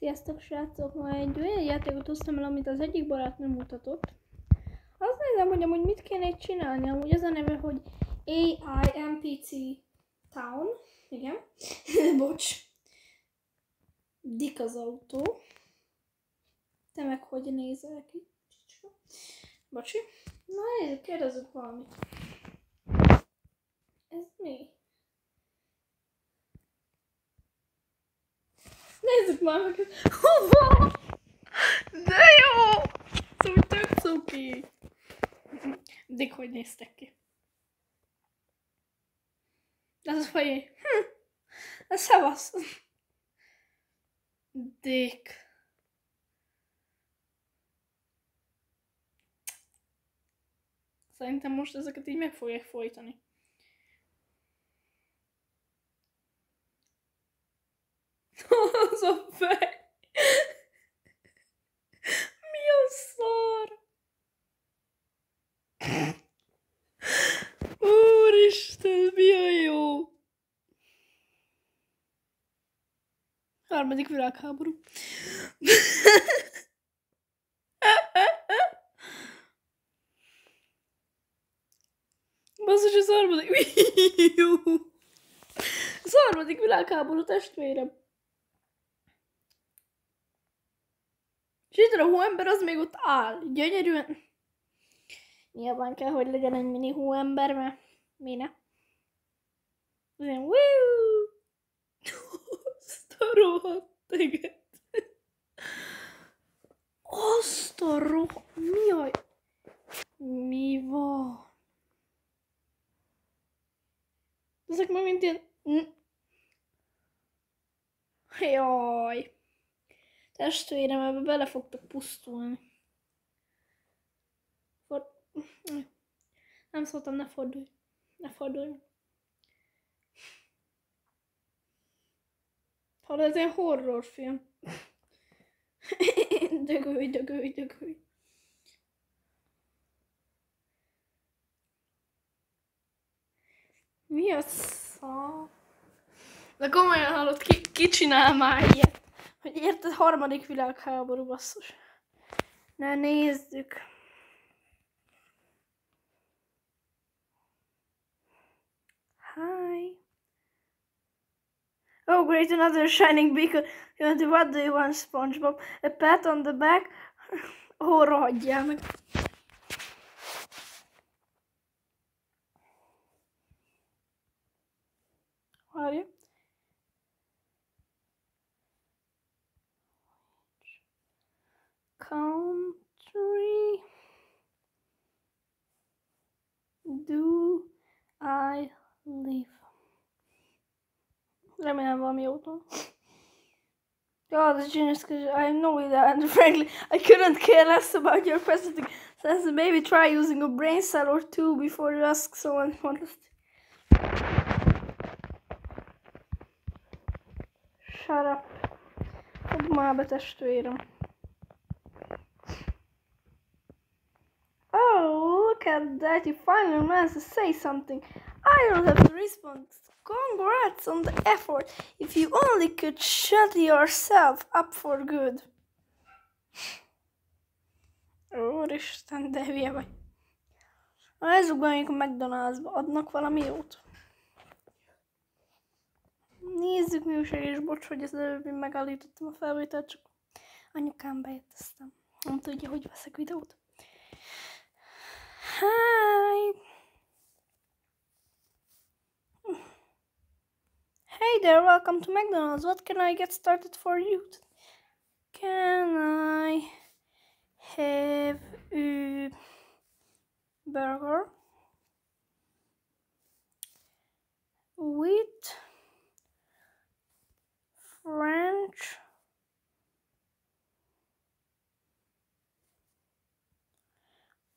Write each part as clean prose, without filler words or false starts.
Sziasztok srácok! Ma egy olyan játékot hoztam el, amit az egyik barát nem mutatott. Azt nézem, hogy amúgy mit kéne itt csinálni. Amúgy az a neve, hogy AIMPC Town. Igen. Bocs. Dik az autó. Te meg hogy nézel ki? Bocsi. Na nézzük, kérdezzük valamit. Ez mi? Nézzük már meg. Hova? De jó! Szóval tök cuki. Dik, hogy néztek ki? Ez az fejé. Ez szevasz. Dik. Szerintem most ezeket így meg fogják folytani. Az a fej. Mi a szar? Úristen, mi a jó? Harmadik világháború. Basszus, az harmadik... Az harmadik világháború, testvérem. És itt a hóember az még ott áll. Gyönyörűen. Nyilván kell, hogy legyen egy mini hóember, mert mi ne? Azért wúúúú. Azt a rohadt teget. Azt a rohadt... Mi van? Ezek már mint ilyen... Jaj. Testvérem, ebbe bele fogtok pusztulni. Nem szóltam, ne fordulj. Ne fordulj. Hallod, ez ilyen horrorfilm. Dögölj. Mi a szar? De komolyan hallod, ki csinál már ilyet? Hogy érted, harmadik világháború, basszus. Na nézzük. Hi. Oh great, another shining beacon. What do you want, SpongeBob? A pat on the back? Oh, rohadjál meg. Várja. Country do I live? Remélem valami jót van. God, that's genius, because I know that, and frankly, I couldn't care less about your pathetic sense. Maybe try using a brain cell or two before you ask someone honest. Shut up. Fogd már be, testvérem. Oh, look at that, you finally managed to say something. I don't have to respond. Congrats on the effort. If you only could shut yourself up for good. Úristen, de hülye vagy. Na, ugorjunk a McDonald'sba. Adnak valami jót? Nézzük, mi újság, és bocs, hogy az előbb én megállítottam a felvételt, csak anyukám bejött, aztán nem tudja, hogy veszek videót. Hi! Hey there, welcome to McDonald's. What can I get started for you? Can I have a burger with French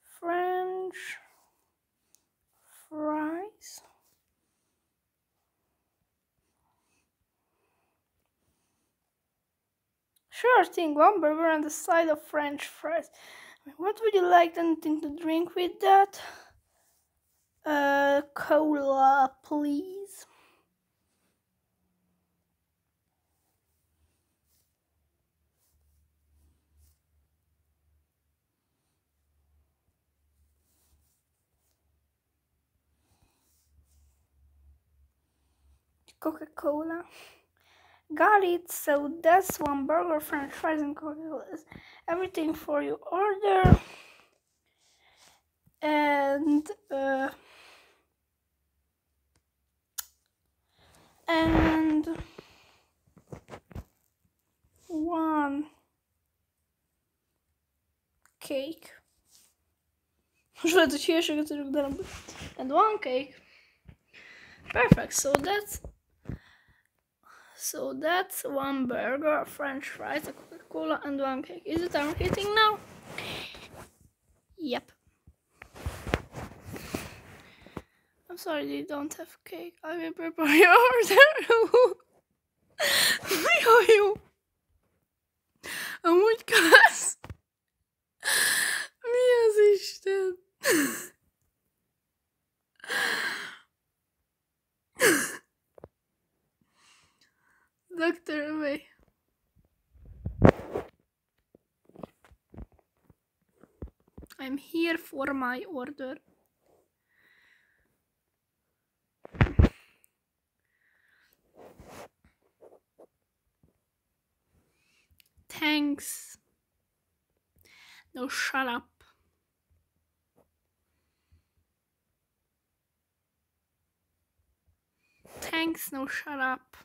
fries? Sure thing, one burger and a side of French fries. What would you like anything to drink with that? Cola, please. Coca-Cola. Got it, so that's one burger, french fries, and Coca-Cola is everything for your order. And one cake. Most lehet, hogy hülyeséget tudjuk, de nem. And one cake. Perfect. So that's one burger, french fries, a Coca-Cola, and one cake. Is it allocating now? Yep. I'm sorry they don't have cake. I will prepare your order. Jó. Amúgy kász. Mi az Isten? Dr. Away. I'm here for my order. Thanks. No, shut up. Thanks, no, shut up.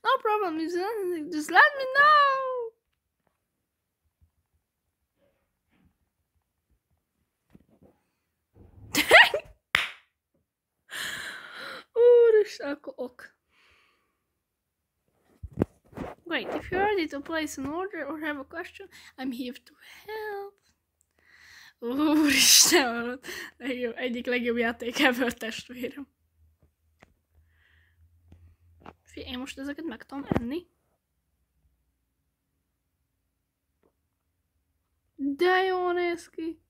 No problem, just let me know. Úristen, akkor ok. Great, if you're ready to place an order or have a question, I'm here to help. Úristen, egyik legjobb játék ever, testvérem. Én most ezeket meg tudom enni. De jól néz ki.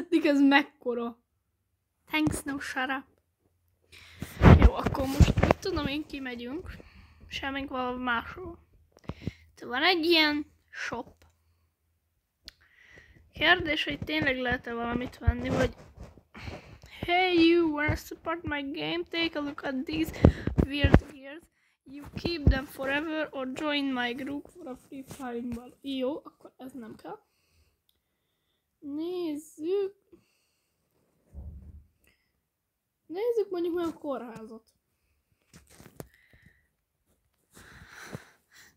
Dik, ez mekkora. Thanks, no, shut up. Jó, akkor most mit tudom én, kimegyünk. Semmink valami másról. Itt van egy ilyen shop. Kérdés, hogy tényleg lehet-e valamit venni, vagy... Hey you, wanna support my game? Take a look at these weird gears. You keep them forever or join my group for a free fireball. Jó, akkor ez nem kell. Nézzük mondjuk olyan kórházat.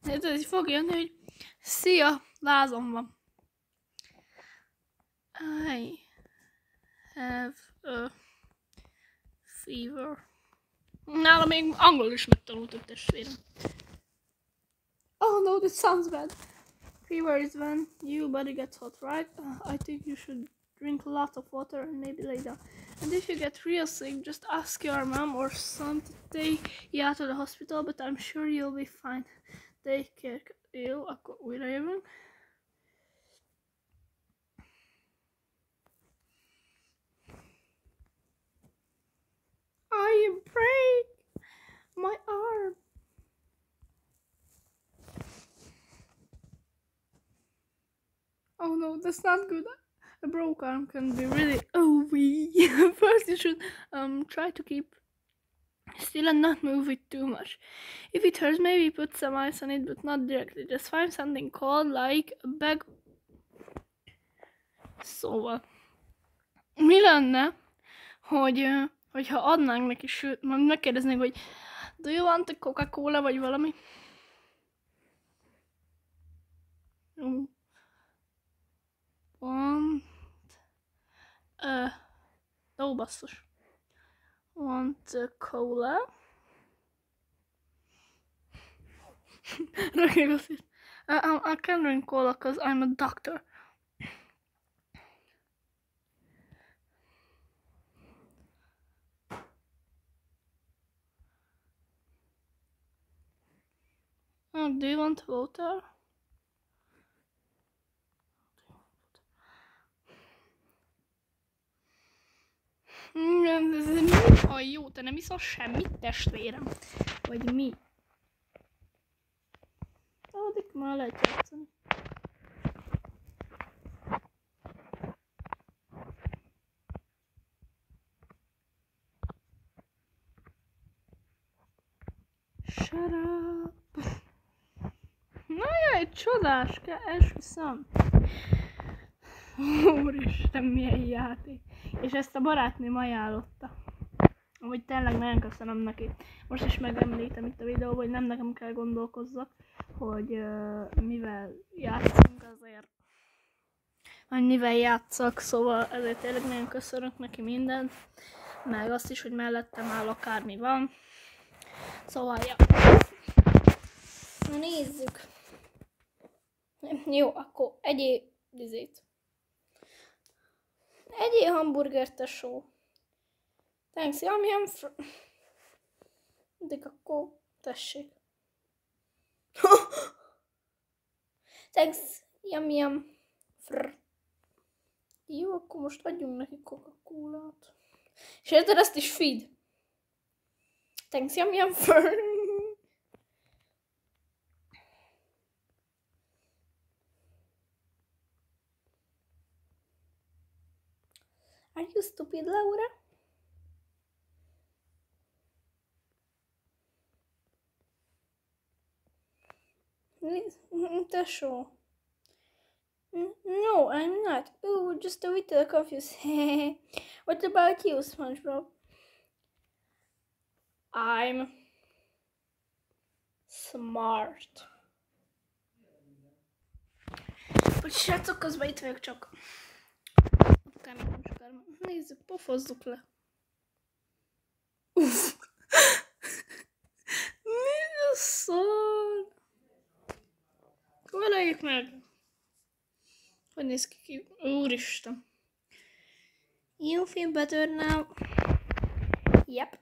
Ez így fog jönni, hogy szia, lázom van. I have a fever. Nálam még angolul is megtanultuk, testvérem. Oh no, that sounds bad. Fever is when your body gets hot, right? I think you should drink a lot of water and maybe lay down. And if you get real sick, just ask your mom or son to take you out to the hospital, but I'm sure you'll be fine. Take care. Jó, akkor újra jövünk. I break my arm. Oh no, that's not good. A broke arm can be really First you should try to keep still and not move it too much. If it hurts, maybe put some ice on it, but not directly. Just find something cold like a bag. Szóval mi lenne, hogyha adnánk neki, sőt, majd megkérdeznénk, hogy do you want a Coca-Cola, vagy valami? Ó, basszus. Want a cola? Rögtön azt is. I can drink cola because I'm a doctor. Do you want water? Ez mi a jó? Te nem iszol semmit, testvérem? Vagy mi? Addig már lehet játszani. Shut up. Na jaj, csodáska, esküszöm. Úristen, milyen játék. És ezt a barátnőm ajánlotta. Amúgy tényleg nagyon köszönöm neki. Most is megemlítem itt a videóban, hogy nem nekem kell gondolkozzak, hogy mivel játszunk azért. Vagy mivel játszak, szóval ezért tényleg nagyon köszönök neki mindent. Meg azt is, hogy mellettem áll akármi van. Szóval, ja. Na nézzük. Jó, akkor egyél vizét. Egyél hamburgert, tesó. Thanks, yum. De akkor tessék. Thanks, yum. Jó, akkor most adjunk neki Coca-Colát. És érted, ezt is feed. Thanks, yum. Are you stupid, Laura? Tesó. No, I'm not. Oh, just a little confused. What about you, SpongeBob? I'm smart. Hogy srácok, közben itt vagyok csak. Apukám itt nem sokára. Nézzük, pofozzuk le. Uff. Mi a szar? Veleljük meg. Hogy néz ki? Úristen. You feel better now? Yep.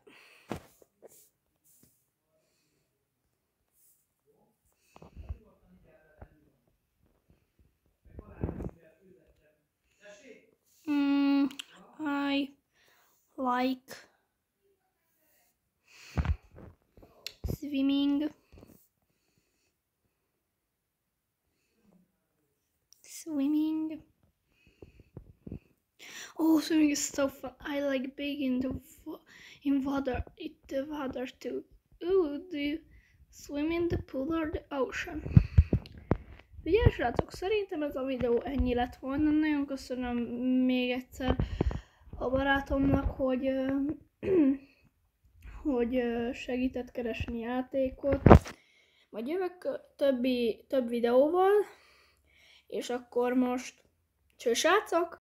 I like swimming. Oh, swimming is so fun. I like being in the water too. Ooh, do you swim in the pool or the ocean? Ugye, srácok, szerintem ez a videó ennyi lett volna. Nagyon köszönöm még egyszer a barátomnak, hogy segített keresni játékot. Majd jövök több videóval, és akkor most cső, srácok!